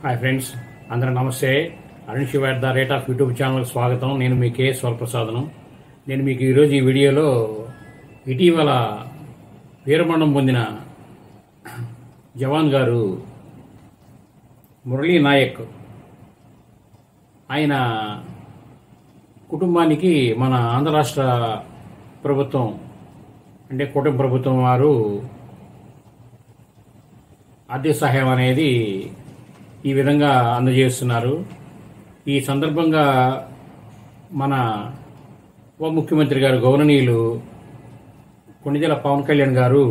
Hi friends, అందరూ నమస్తే. Arun Shiva @ the rate of YouTube channel స్వాగతం. నేను మీ కే స్వరప్రసాదనం. నేను మీకు ఈరోజు ఈ వీడియోలో ఇటీవల వీరమరణం పొందిన జవాన్ గారు మురళీ నాయక్ ఆయన కుటుంబానికి మన ఆంధ్ర రాష్ట్ర ప్రభుత్వం అంటే కుటుంబ ప్రభుత్వం వారు ఆర్థిక సహాయం అనేది ఈ విధంగా అందజేస్తున్నారు. ఈ సందర్భంగా మన ఉప ముఖ్యమంత్రి గారు గౌరవనీయులు కొణిదెల పవన్ కళ్యాణ్ గారు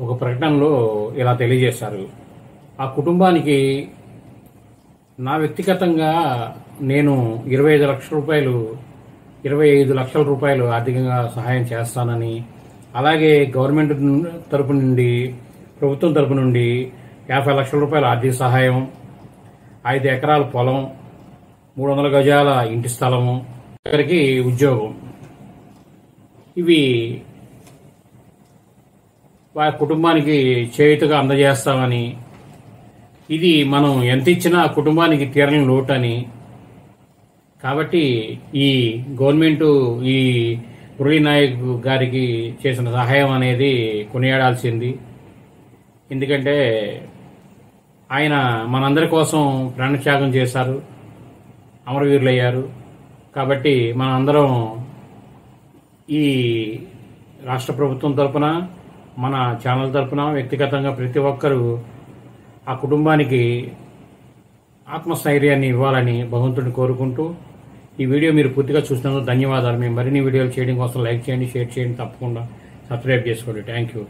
ఒక ప్రకటనలో ఇలా తెలియజేశారు. ఆ కుటుంబానికి నా వ్యక్తిగతంగా నేను 25 లక్షల రూపాయలు ఆర్థికంగా సహాయం చేస్తానని, అలాగే గవర్నమెంట్ తరపు నుండి ప్రభుత్వం తరపు నుండి 50 లక్షల రూపాయల ఆర్థిక సహాయం, 5 ఎకరాల పొలం, 300 గజాల ఇంటి స్థలము, ఒకరికి ఉద్యోగం, ఇవి వారి కుటుంబానికి చేయుతగా అందజేస్తామని, ఇది మనం ఎంత ఇచ్చినా కుటుంబానికి తీరని లోటు అని, కాబట్టి ఈ గవర్నమెంట్ ఈ మురళీ నాయక్ గారికి చేసిన సహాయం అనేది కొనియాడాల్సింది. ఎందుకంటే ఆయన మనందరి కోసం ప్రాణత్యాగం చేశారు, అమరవీరులయ్యారు. కాబట్టి మనందరం ఈ రాష్ట్ర ప్రభుత్వం తరపున, మన ఛానల్ తరపున వ్యక్తిగతంగా ప్రతి ఒక్కరూ ఆ కుటుంబానికి ఆత్మస్థైర్యాన్ని ఇవ్వాలని భగవంతుడిని కోరుకుంటూ, ఈ వీడియో మీరు పూర్తిగా చూసినందుకు ధన్యవాదాలు. మేము మరిన్ని వీడియోలు చేయడం కోసం లైక్ చేయండి, షేర్ చేయండి, తప్పకుండా సబ్స్క్రైబ్ చేసుకోండి. Thank you.